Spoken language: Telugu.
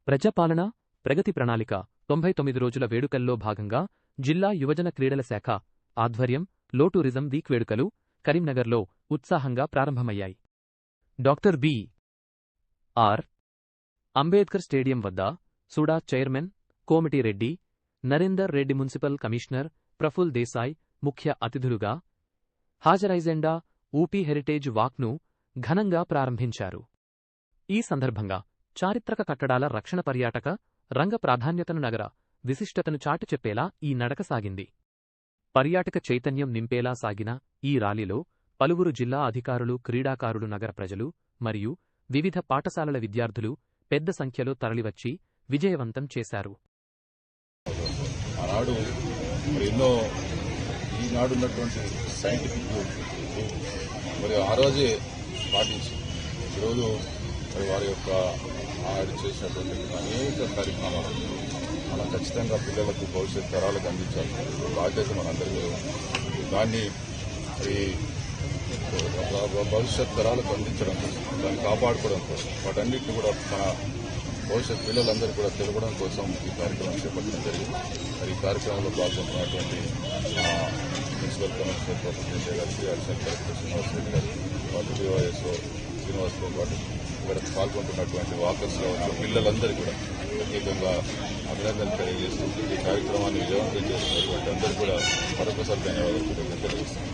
ప్రజాపాలన ప్రగతి ప్రణాళిక 99 రోజుల వేడుకల్లో భాగంగా జిల్లా యువజన క్రీడల శాఖ ఆధ్వర్యం లో టూరిజం వీక్ వేడుకలు కరీంనగర్లో ఉత్సాహంగా ప్రారంభమయ్యాయి. Doctor B.R.. అంబేద్కర్ స్టేడియం వద్ద SUDA chairman Komatireddy Narender Reddy, municipal commissioner Praful Desai ముఖ్య అతిథులుగా హాజరైజెండా ఊపీ హెరిటేజ్ వాక్ను ఘనంగా ప్రారంభించారు. ఈ సందర్భంగా చారిత్రక కట్టడాల రక్షణ, పర్యాటక రంగ ప్రాధాన్యతను, నగర విశిష్టతను చాటి చెప్పేలా ఈ నడక సాగింది. పర్యాటక చైతన్యం నింపేలా సాగిన ఈ ర్యాలీలో పలువురు జిల్లా అధికారులు, క్రీడాకారులు, నగర ప్రజలు మరియు వివిధ పాఠశాలల విద్యార్థులు పెద్ద సంఖ్యలో తరలివచ్చి విజయవంతం చేశారు. ఆనాడు ఎన్నో ఈనాడున్నటువంటి సైంటిఫిక్ మరి ఆ రోజే పాటించి ఈరోజు మరి వారి యొక్క ఆడు చేసినటువంటి అనేక కార్యక్రమాలు మనం ఖచ్చితంగా పిల్లలకు భవిష్యత్ తరాలకు అందించాలి. బాధ్యత మనందరికీ దాన్ని మరి భవిష్యత్ తరాలకు అందించడం కోసం, దాన్ని కాపాడుకోవడం కోసం, వాటన్నిటిని కూడా మన భవిష్యత్ పిల్లలందరూ కూడా తెలపడం కోసం ఈ కార్యక్రమం చేపట్టడం జరిగింది. మరి ఈ కార్యక్రమంలో పాల్గొంటున్నటువంటి మున్సిపల్ కమిషనర్ ప్రొఫెసర్ దేశాయ్ గారికి, అడిషనల్ కలెక్టర్ శ్రీనివాస్ రెడ్డి గారు, పాటు డిఓఎస్ఓ శ్రీనివాస్తో పాటు ఇక్కడ పాల్గొంటున్నటువంటి వాకర్స్లో ఉన్న పిల్లలందరూ కూడా ప్రత్యేకంగా అభినందనలు తెలియజేస్తూ ఈ కార్యక్రమాన్ని విజయవంతం చేస్తున్నటువంటి అందరూ కూడా మరొకసారి ధన్యవాదాలు తెలియజేస్తున్నాను.